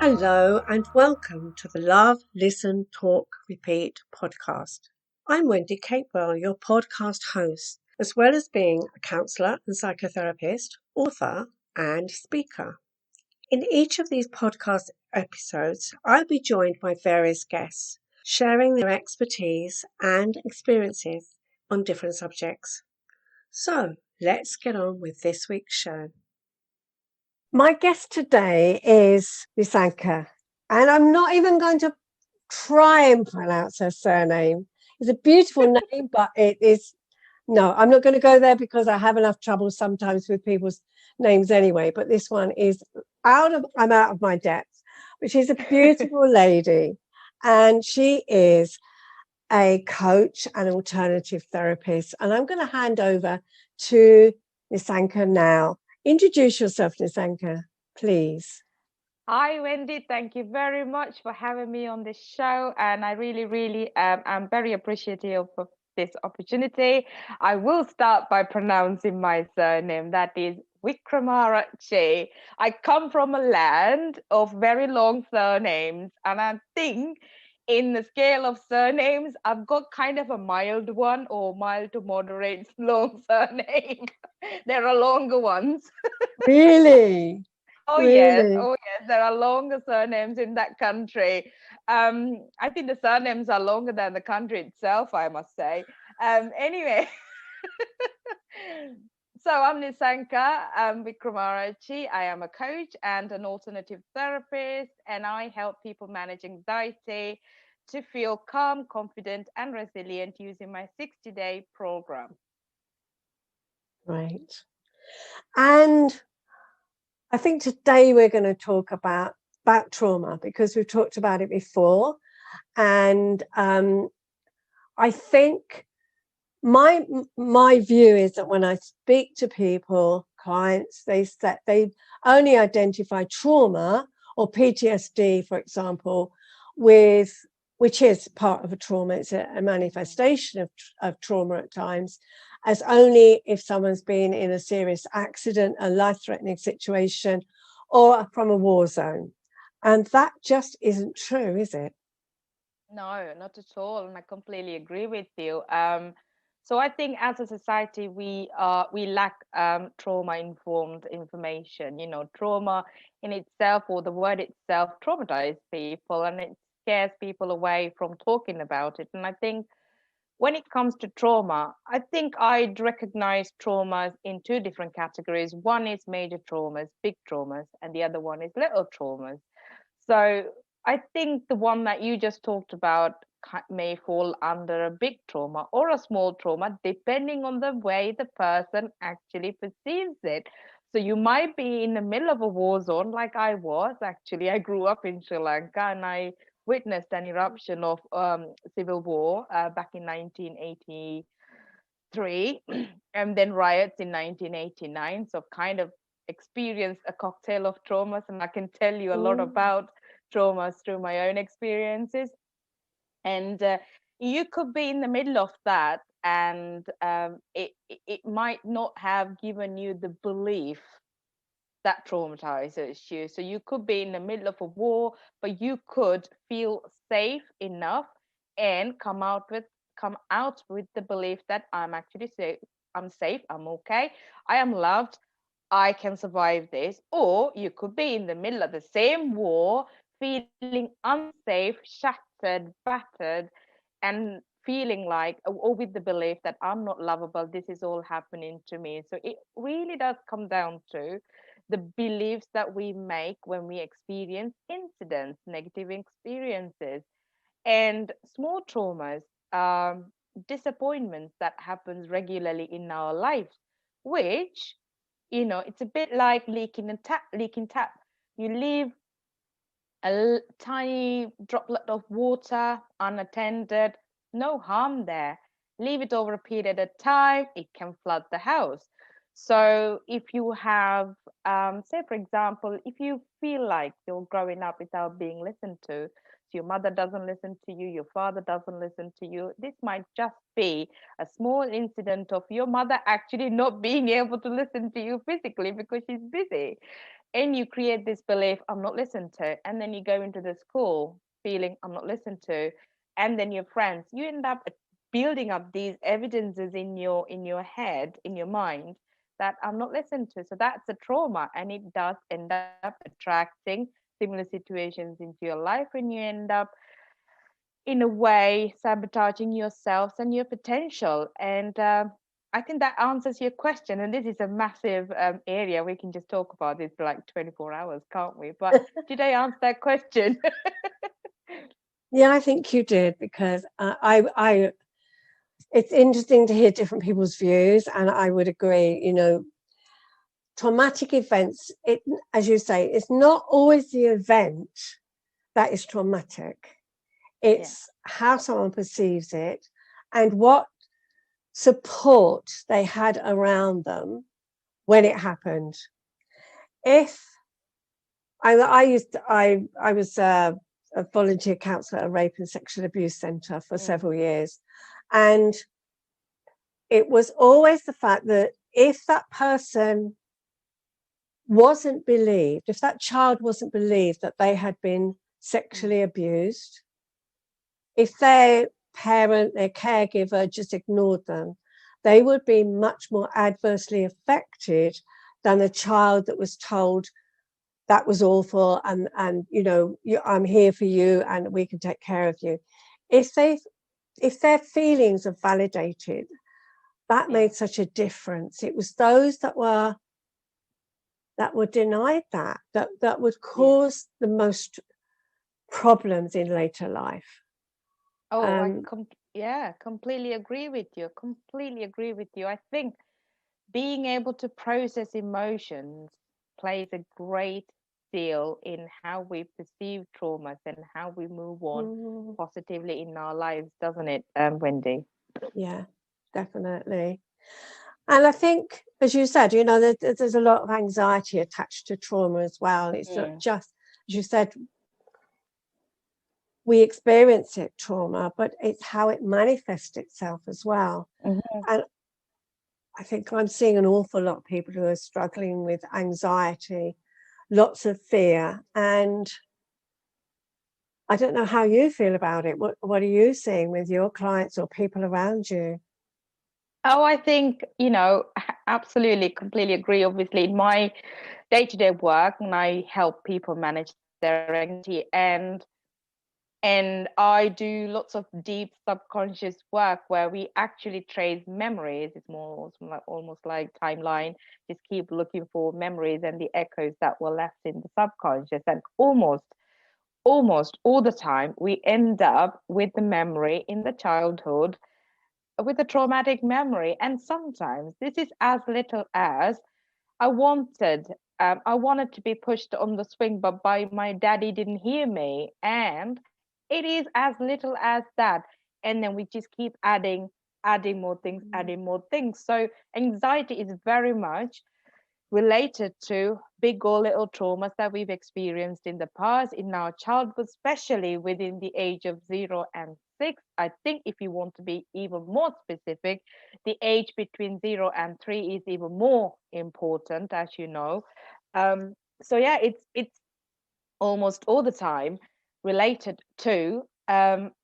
Hello and welcome to the Love, Listen, Talk, Repeat podcast. I'm Wendy Capewell, your podcast host, as well as being a counsellor and psychotherapist, author, and speaker. In each of these podcast episodes, I'll be joined by various guests, sharing their expertise and experiences on different subjects. So, let's get on with this week's show. My guest today is Nisanka, and I'm not even going to try and pronounce her surname. It's a beautiful name, but I'm not going to go there because I have enough trouble sometimes with people's names anyway. But this one is I'm out of my depth. But she's a beautiful lady, and she is a coach and alternative therapist. And I'm going to hand over to Nisanka now. Introduce yourself, Nisanka, please. Hi, Wendy. Thank you very much for having me on this show. And I really am very appreciative of this opportunity. I will start by pronouncing my surname. That is Wickramarachchi. I come from a land of very long surnames. And I think in the scale of surnames, I've got kind of a mild one or mild to moderate long surname. There are longer ones. Really? Oh yes, Really? oh yes, there are longer surnames in that country. I think the surnames are longer than the country itself, I must say. Anyway, so I'm Nisanka Wickramarachchi. I am a coach and an alternative therapist, and I help people manage anxiety to feel calm, confident, and resilient using my 60-day program. Right. And I think today we're going to talk about trauma because we've talked about it before. And I think my view is that when I speak to people, clients, they only identify trauma or PTSD, for example, which is part of a trauma. It's a manifestation of trauma at times, as only if someone's been in a serious accident, a life-threatening situation, or from a war zone. And that just isn't true, is it? No, not at all, and I completely agree with you. So I think as a society we lack trauma-informed information. You know, trauma in itself or the word itself traumatizes people, and it scares people away from talking about it. And I think when it comes to trauma, I think I'd recognize traumas in two different categories. One is major traumas, big traumas, and the other one is little traumas. So I think the one that you just talked about may fall under a big trauma or a small trauma, depending on the way the person actually perceives it. So you might be in the middle of a war zone, like I was. Actually, I grew up in Sri Lanka and I witnessed an eruption of civil war back in 1983 and then riots in 1989. So kind of experienced a cocktail of traumas, and I can tell you a lot about traumas through my own experiences. And you could be in the middle of that, and it might not have given you the belief that traumatizes you. So you could be in the middle of a war, but you could feel safe enough and come out with the belief that I'm actually safe, I'm safe, I'm okay, I am loved, I can survive this. Or you could be in the middle of the same war, feeling unsafe, shattered, battered, and feeling like, or with the belief that I'm not lovable, this is all happening to me. So it really does come down to the beliefs that we make when we experience incidents, negative experiences, and small traumas, disappointments that happens regularly in our lives, which, it's a bit like leaking tap. You leave a tiny droplet of water unattended, no harm there. Leave it over a period of time, it can flood the house. So if you have, say, for example, if you feel like you're growing up without being listened to, so your mother doesn't listen to you, your father doesn't listen to you, this might just be a small incident of your mother actually not being able to listen to you physically because she's busy. and you create this belief, I'm not listened to, and then you go into the school feeling I'm not listened to, and then your friends, you end up building up these evidences in your head, in your mind, that I'm not listened to. So that's a trauma, and it does end up attracting similar situations into your life, and you end up in a way sabotaging yourselves and your potential. And I think that answers your question, and this is a massive area. We can just talk about this for like 24 hours, can't we? But did I answer that question? Yeah, I think you did, because I it's interesting to hear different people's views, and I would agree, traumatic events, as you say, it's not always the event that is traumatic. It's how someone perceives it and what support they had around them when it happened. If I was a volunteer counsellor at a rape and sexual abuse centre for several years, and it was always the fact that if that person wasn't believed, if that child wasn't believed that they had been sexually abused, if their parent, their caregiver just ignored them, they would be much more adversely affected than a child that was told that was awful, and I'm here for you and we can take care of you. If their feelings are validated, that made such a difference. It was those that were denied that would cause the most problems in later life. Oh, completely agree with you. Completely agree with you. I think being able to process emotions plays a great deal in how we perceive traumas and how we move on positively in our lives, doesn't it, Wendy? Yeah, definitely. And I think, as you said, there's a lot of anxiety attached to trauma as well. It's not just, as you said, we experience it, trauma, but it's how it manifests itself as well. And I think I'm seeing an awful lot of people who are struggling with anxiety, lots of fear. And I don't know how you feel about it. What are you seeing with your clients or people around you? Oh, I think, absolutely, completely agree. Obviously, in my day-to-day work, and I help people manage their anxiety, and I do lots of deep subconscious work where we actually trace memories. It's more almost like timeline. Just keep looking for memories and the echoes that were left in the subconscious, and almost all the time we end up with the memory in the childhood, with a traumatic memory. And sometimes this is as little as I wanted I wanted to be pushed on the swing, but my daddy didn't hear me. And it is as little as that. And then we just keep adding more things, adding more things. So anxiety is very much related to big or little traumas that we've experienced in the past, in our childhood, especially within the age of 0 and 6. I think if you want to be even more specific, the age between 0 and 3 is even more important, as you know. So yeah, it's almost all the time related to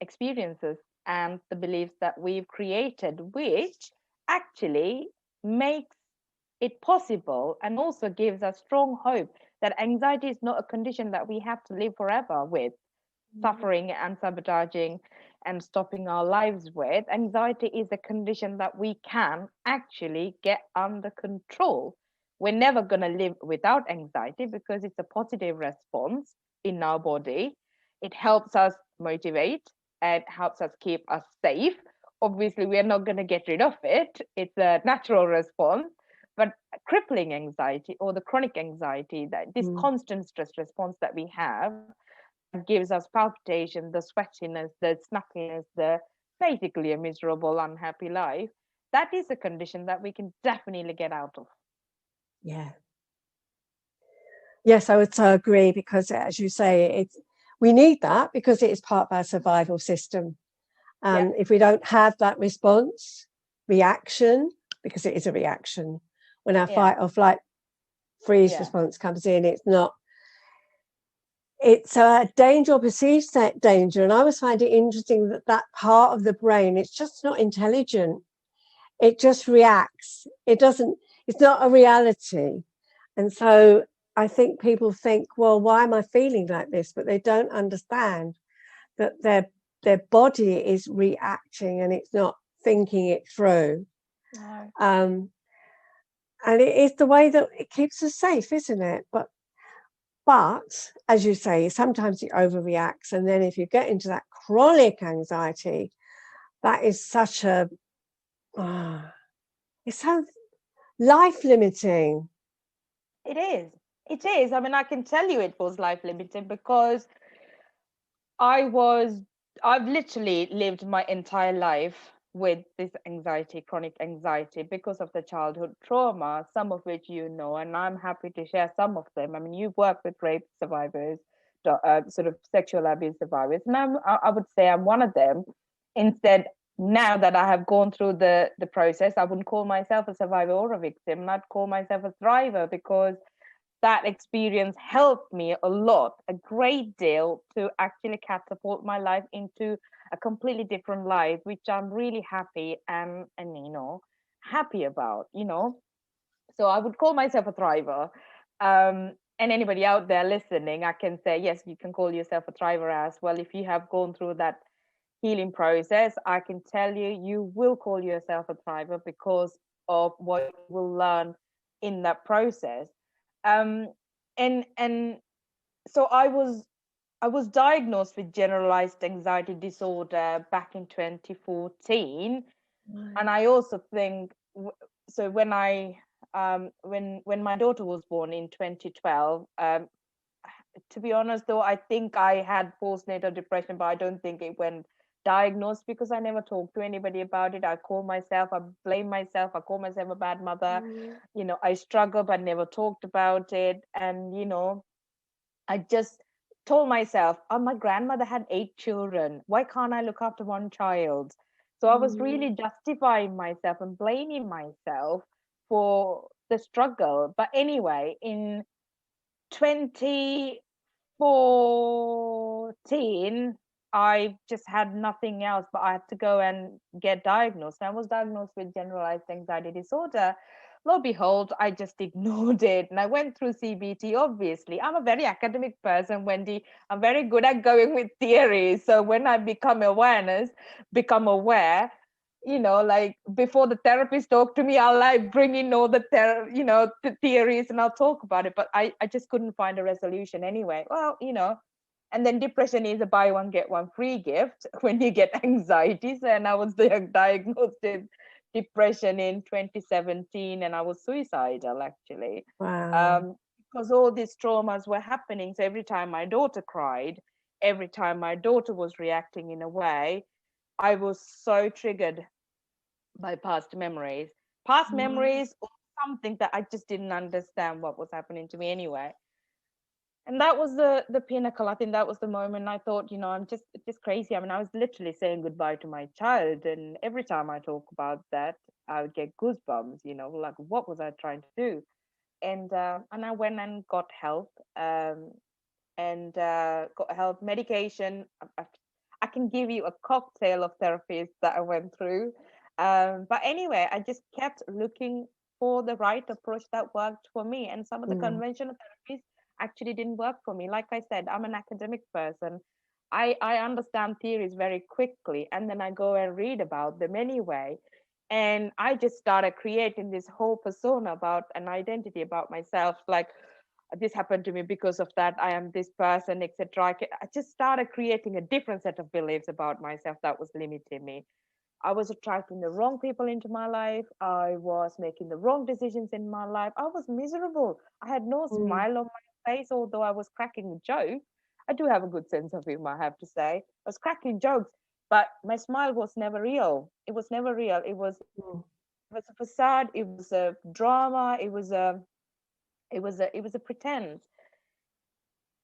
experiences and the beliefs that we've created, which actually makes it possible and also gives us strong hope that anxiety is not a condition that we have to live forever with, suffering and sabotaging and stopping our lives with. Anxiety is a condition that we can actually get under control. We're never going to live without anxiety because it's a positive response in our body. It helps us motivate and helps us keep us safe. Obviously, we're not going to get rid of it. It's a natural response. But crippling anxiety or the chronic anxiety, that this constant stress response that we have, that gives us palpitation, the sweatiness, the snuffiness, the basically a miserable, unhappy life, that is a condition that we can definitely get out of. Yeah. Yes, I would so agree, because as you say, we need that because it is part of our survival system. If we don't have that reaction, because it is a reaction, when our fight or flight freeze response comes in. It's a danger or perceived danger. And I always find it interesting that part of the brain, it's just not intelligent. It just reacts. It's not a reality. And so I think people think, well, why am I feeling like this? But they don't understand that their body is reacting and it's not thinking it through. No. And it is the way that it keeps us safe, isn't it? But as you say, sometimes it overreacts. And then if you get into that chronic anxiety, that is such it's so life limiting. It is. It is. I mean, I can tell you it was life limiting because I've literally lived my entire life with this anxiety, chronic anxiety, because of the childhood trauma, some of which you know, and I'm happy to share some of them. I mean, you've worked with rape survivors, sort of sexual abuse survivors, and I would say I'm one of them. Instead, now that I have gone through the process, I wouldn't call myself a survivor or a victim, and I'd call myself a thriver, because that experience helped me a lot, a great deal, to actually catapult my life into a completely different life, which I'm really happy and happy about, So I would call myself a thriver. And anybody out there listening, I can say, yes, you can call yourself a thriver as well. If you have gone through that healing process, I can tell you, you will call yourself a thriver because of what you will learn in that process. um and so I was diagnosed with generalized anxiety disorder back in 2014. And I also think, so when I when my daughter was born in 2012, to be honest though, I think I had postnatal depression, but I don't think it went diagnosed because I never talked to anybody about it. I blame myself, I call myself a bad mother. I struggle but never talked about it. And I just told myself, oh, my grandmother had 8 children, why can't I look after one child? So I was really justifying myself and blaming myself for the struggle. But anyway, in 2014, I just had nothing else, but I had to go and get diagnosed. I was diagnosed with generalized anxiety disorder. Lo and behold, I just ignored it. And I went through CBT, obviously. I'm a very academic person, Wendy. I'm very good at going with theories. So when I become aware, like before the therapist talk to me, I'll like bring in all the the theories and I'll talk about it. But I just couldn't find a resolution anyway. Well, and then depression is a buy one get one free gift when you get anxiety. So, and I was diagnosed with depression in 2017, and I was suicidal actually. Wow. Because all these traumas were happening. So every time my daughter cried, every time my daughter was reacting in a way, I was so triggered by past memories. Past memories or something that I just didn't understand what was happening to me anyway. And that was the pinnacle. I think that was the moment I thought, I'm just crazy. I mean, I was literally saying goodbye to my child, and every time I talk about that, I would get goosebumps. Like what was I trying to do? And I went and got help. And got help, medication. I can give you a cocktail of therapies that I went through. But anyway, I just kept looking for the right approach that worked for me. And some of the conventional therapies actually didn't work for me. Like I said, I'm an academic person. I understand theories very quickly, and then I go and read about them anyway. And I just started creating this whole persona about an identity about myself, like this happened to me because of that, I am this person, etc. I just started creating a different set of beliefs about myself that was limiting me. I was attracting the wrong people into my life. I was making the wrong decisions in my life. I was miserable. I had no smile on my face, although I was cracking jokes. I do have a good sense of humor, I have to say. I was cracking jokes, but my smile was never real. It was never real. It was a facade. It was a drama. It was a pretense.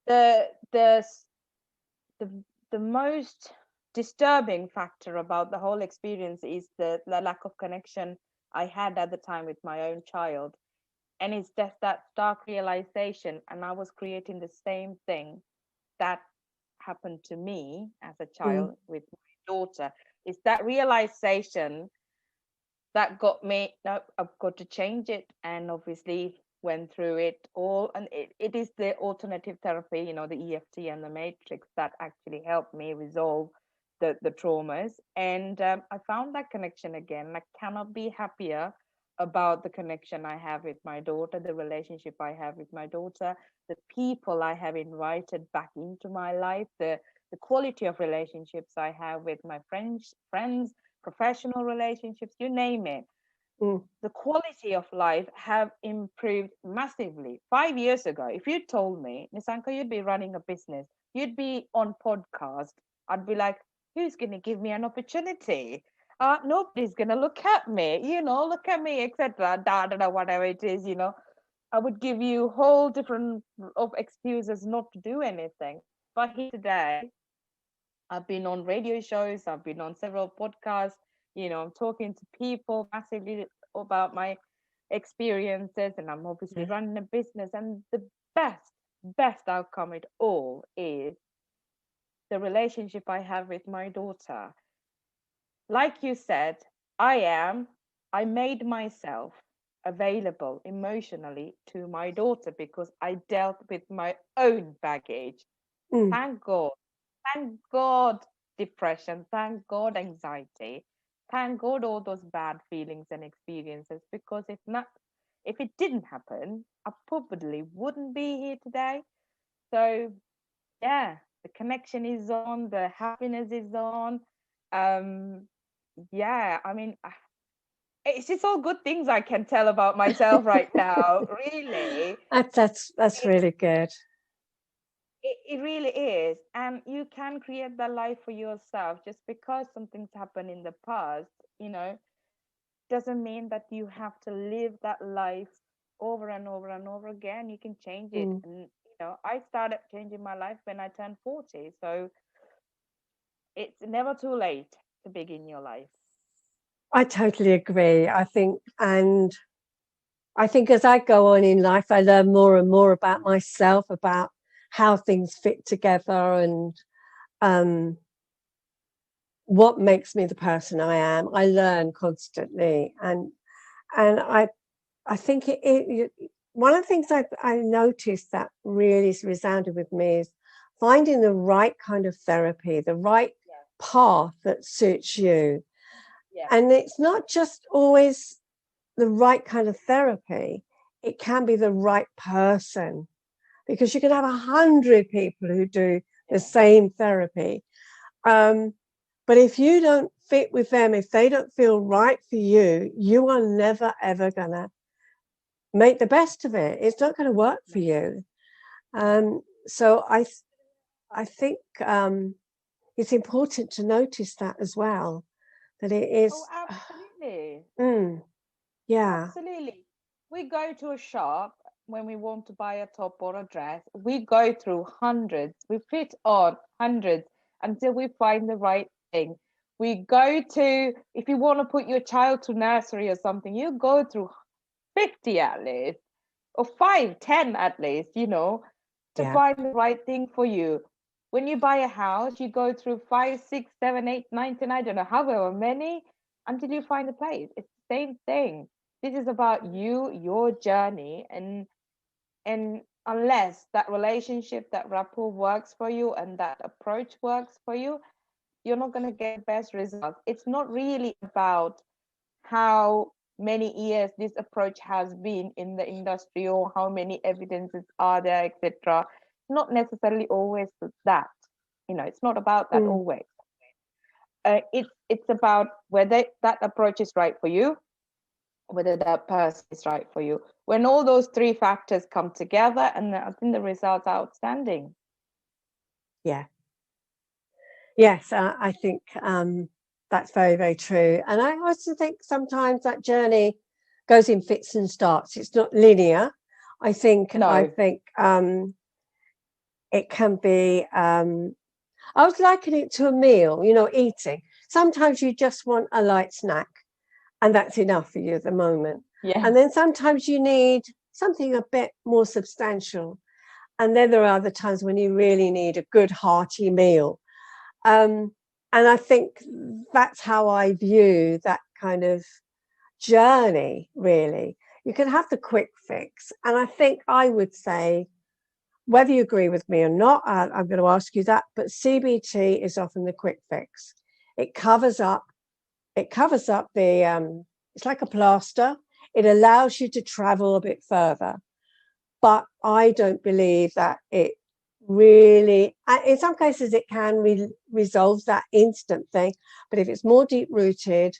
The the the the most disturbing factor about the whole experience is the lack of connection I had at the time with my own child. And it's just that stark realization. And I was creating the same thing that happened to me as a Mm. child with my daughter. It's that realization that got me, no, I've got to change it. And obviously went through it all. And it is the alternative therapy, the EFT and the matrix that actually helped me resolve the traumas. And I found that connection again. I cannot be happier about the connection I have with my daughter, the relationship I have with my daughter, the people I have invited back into my life, the quality of relationships I have with my friends, professional relationships, you name it. Mm. The quality of life have improved massively. 5 years ago, if you told me, Nisanka, you'd be running a business, you'd be on podcast, I'd be like, who's going to give me an opportunity? Nobody's going to look at me, look at me, etc. Da, da, da, whatever it is, I would give you whole different of excuses not to do anything. But here today, I've been on radio shows, I've been on several podcasts, I'm talking to people massively about my experiences, and I'm obviously Yeah. running a business. And the best outcome it all is the relationship I have with my daughter. Like you said, I made myself available emotionally to my daughter because I dealt with my own baggage. Mm. Thank God. Thank God, depression. Thank God, anxiety. Thank God, all those bad feelings and experiences. Because if it didn't happen, I probably wouldn't be here today. So, yeah, the connection is on, the happiness is on. Um, yeah, I mean, it's just all good things I can tell about myself right now, really. That's really good. It really is. And you can create that life for yourself. Just because something's happened in the past, doesn't mean that you have to live that life over and over and over again. You can change it. Mm. And, I started changing my life when I turned 40. So it's never too late to begin your life. I totally agree. I think as I go on in life, I learn more and more about myself, about how things fit together, and um, what makes me the person I am. I learn constantly, and I think one of the things I noticed that really resounded with me is finding the right kind of therapy, the right Yeah. path that suits you. Yeah. And it's not just always the right kind of therapy, it can be the right person, because you can have 100 people who do the Yeah. same therapy. Um, but if you don't fit with them, if they don't feel right for you, you are never, ever going to make the best of it. It's not going to work for you. So I think it's important to notice that as well, that it Oh, is, absolutely. mm, yeah, Absolutely. We go to a shop when we want to buy a top or a dress. We go through hundreds. We fit on hundreds until we find the right thing. We go to, if you want to put your child to nursery or something, you go through 50 at least, or 5, 10 at least, to yeah, find the right thing for you. When you buy a house, you go through 5, 6, 7, 8, 9, 10, I don't know, however many, until you find a place. It's the same thing. This is about you, your journey, and unless that relationship, that rapport works for you and that approach works for you, you're not going to get the best results. It's not really about how many years this approach has been in the industry or how many evidences are there, etc. Not necessarily always that. It's not about that mm, always. It's about whether that approach is right for you, whether that person is right for you. When all those three factors come together, and I think the results are outstanding. yeah. Yes, I think that's very, very true. And I also think sometimes that journey goes in fits and starts. It's not linear. I No. think it can be. I was likening it to a meal. Eating. Sometimes you just want a light snack, and that's enough for you at the moment. Yeah. And then sometimes you need something a bit more substantial. And then there are other times when you really need a good hearty meal. And I think that's how I view that kind of journey, really. You can have the quick fix. And I think I would say, whether you agree with me or not, I'm going to ask you that, but CBT is often the quick fix. It covers up the, it's like a plaster. It allows you to travel a bit further. But I don't believe that it really, in some cases it can resolve that instant thing. But if it's more deep rooted,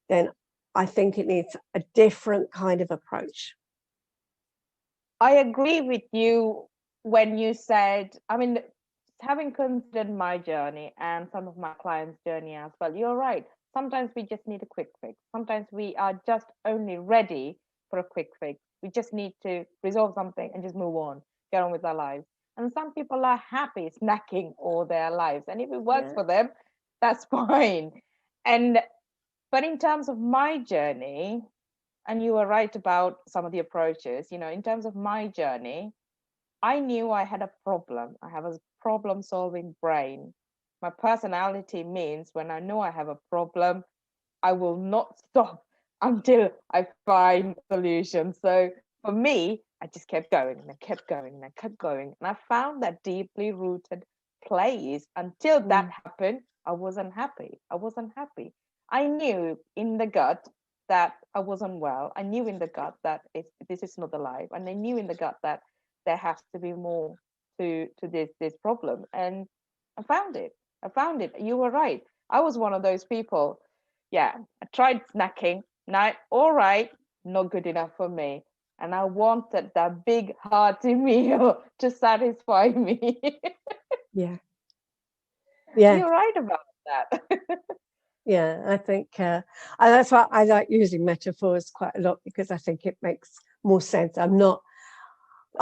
then I think it needs a different kind of approach. I agree with you when you said, I mean, having considered my journey and some of my clients' journey as well, you're right. Sometimes we just need a quick fix. Sometimes we are just only ready for a quick fix. We just need to resolve something and just move on, get on with our lives. And some people are happy snacking all their lives. And if it works for them, that's fine. But in terms of my journey, and you were right about some of the approaches, in terms of my journey, I knew I had a problem. I have a problem solving brain. My personality means when I know I have a problem, I will not stop until I find a solution. So for me, I just kept going and I kept going and I kept going. And I found that deeply rooted place. Until that happened, I wasn't happy. I knew in the gut that I wasn't well. I knew in the gut that this is not the life. And I knew in the gut that there has to be more to this problem. And I found it. You were right. I was one of those people. Yeah, I tried snacking. Now, all right, not good enough for me. And I wanted that big hearty meal to satisfy me. Yeah. You're right about that. Yeah, I think that's why I like using metaphors quite a lot, because I think it makes more sense. I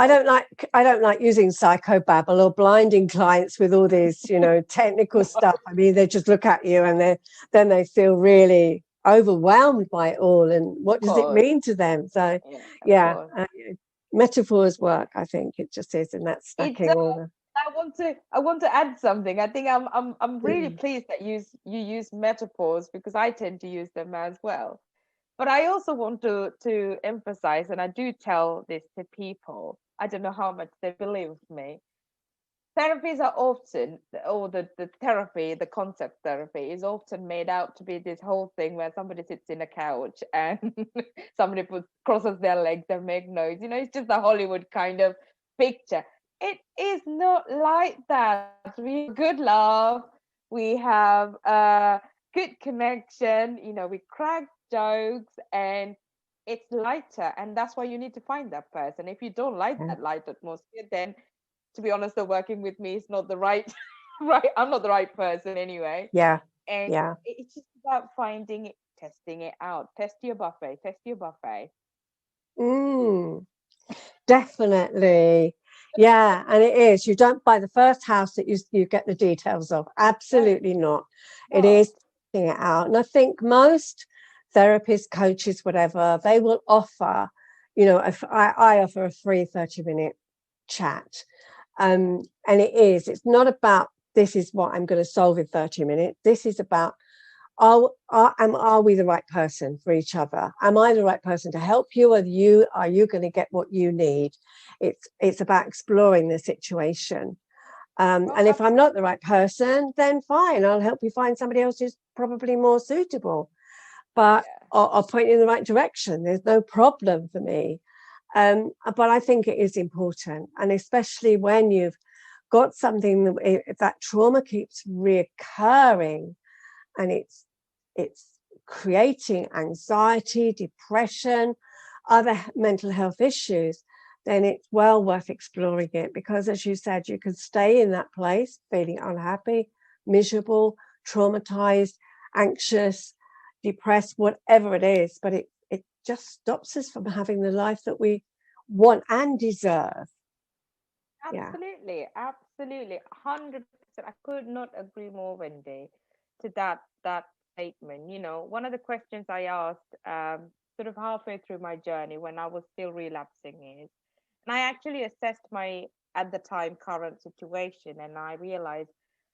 don't like using psychobabble or blinding clients with all these, technical stuff. I mean, they just look at you and then they feel really overwhelmed by it all. And what does it mean to them? So, metaphors work. I think it just is in that snacking order. I want to add something. I think I'm really pleased that you use metaphors, because I tend to use them as well. But I also want to emphasize, and I do tell this to people, I don't know how much they believe me. Therapies are often, or the therapy, the concept therapy is often made out to be this whole thing where somebody sits in a couch and somebody crosses their legs and make noise. It's just a Hollywood kind of picture. It is not like that. We have good laugh, we have a good connection, we crack jokes, and it's lighter. And that's why you need to find that person. If you don't like that light atmosphere, then to be honest, working with me is not the right I'm not the right person anyway. And it's just about finding it, testing it out. Test your buffet. Definitely. Yeah, and it is. You don't buy the first house that you get the details of. Absolutely not. It is testing it out. And I think most therapists, coaches, whatever, they will offer, I offer a free 30-minute chat. And it's not about, this is what I'm going to solve in 30 minutes. This is about, are we the right person for each other? Am I the right person to help you? Are you going to get what you need? It's about exploring the situation. And if I'm not the right person, then fine, I'll help you find somebody else who's probably more suitable. But I'll point you in the right direction. There's no problem for me. But I think it is important, and especially when you've got something, if that trauma keeps reoccurring and it's creating anxiety, depression, other mental health issues, then it's well worth exploring it, because as you said, you can stay in that place feeling unhappy, miserable, traumatized, anxious, depressed, whatever it is, but it just stops us from having the life that we want and deserve. Absolutely, 100%. I could not agree more, Wendy, to that statement. One of the questions I asked sort of halfway through my journey when I was still relapsing is, and I actually assessed my, at the time, current situation, and I realized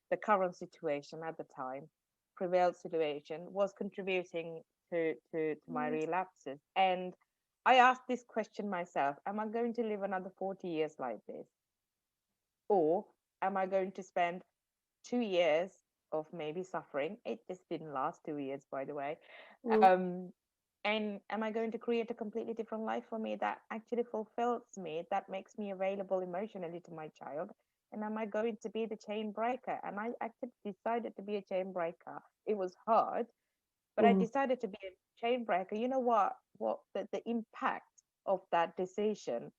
the current situation at the time, prevailed situation, was contributing to my relapses. And I asked this question myself: am I going to live another 40 years like this? Or am I going to spend 2 years of maybe suffering? It just didn't last 2 years, by the way. Um, and am I going to create a completely different life for me that actually fulfills me, that makes me available emotionally to my child? And am I going to be the chain breaker? And I actually decided to be a chain breaker. It was hard, but I decided to be a chain breaker. You know what the impact of that decision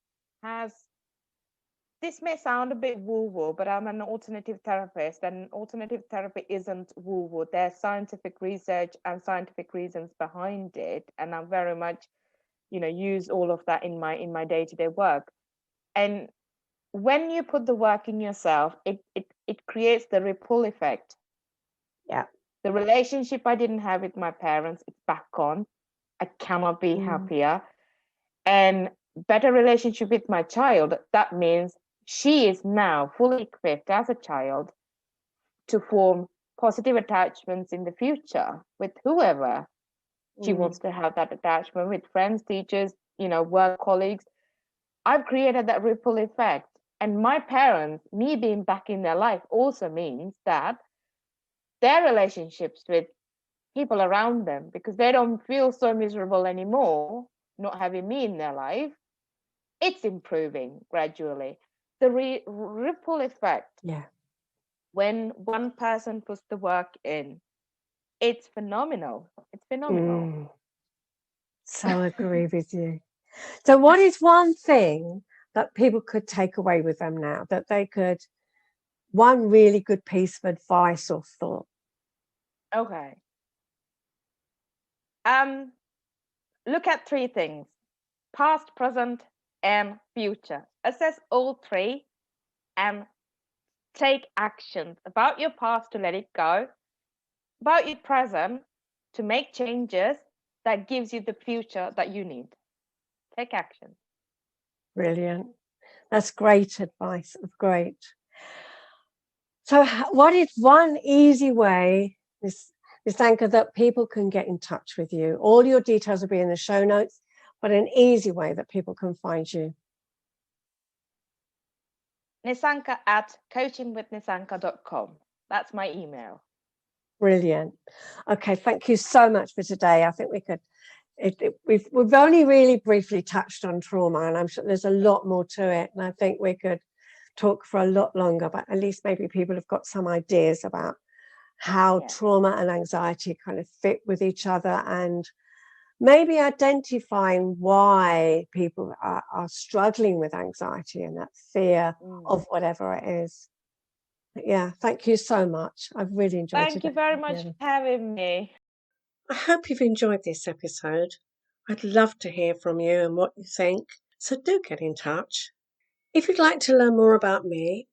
has. This may sound a bit woo-woo, but I'm an alternative therapist, and alternative therapy isn't woo-woo. There's scientific research and scientific reasons behind it, and I very much, use all of that in my day-to-day work. And when you put the work in yourself, it creates the ripple effect. Yeah. The relationship I didn't have with my parents, it's back on. I cannot be happier. And better relationship with my child, that means she is now fully equipped as a child to form positive attachments in the future with whoever she wants to have that attachment with, friends, teachers, work colleagues. I've created that ripple effect. And my parents, me being back in their life, also means that their relationships with people around them, because they don't feel so miserable anymore not having me in their life, it's improving gradually. The ripple effect, when one person puts the work in, it's phenomenal. It's phenomenal. So agree with you. So what is one thing that people could take away with them now, that they could, one really good piece of advice or thought? Okay. Look at three things: past, present, and future. Assess all three and take actions about your past to let it go, about your present to make changes that gives you the future that you need. Take action. Brilliant. That's great advice. Great. So what is one easy way, Nisanka, that people can get in touch with you? All your details will be in the show notes, but an easy way that people can find you. Nisanka at coachingwithnisanka.com. That's my email. Brilliant. Okay, thank you so much for today. I think we could, we've only really briefly touched on trauma, and I'm sure there's a lot more to it. And I think we could talk for a lot longer, but at least maybe people have got some ideas about how trauma and anxiety kind of fit with each other, and maybe identifying why people are struggling with anxiety and that fear of whatever it is. But yeah, thank you so much. I've really enjoyed it. Thank you very much for having me. I hope you've enjoyed this episode. I'd love to hear from you and what you think, so do get in touch. If you'd like to learn more about me,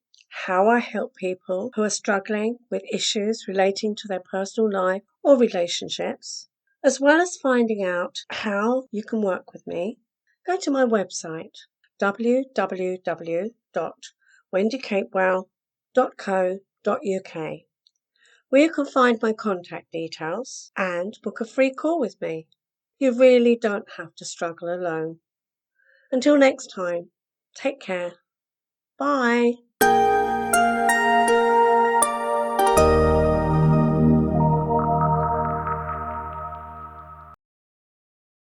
how I help people who are struggling with issues relating to their personal life or relationships, as well as finding out how you can work with me, go to my website, www.wendycapewell.co.uk, where you can find my contact details and book a free call with me. You really don't have to struggle alone. Until next time, take care. Bye.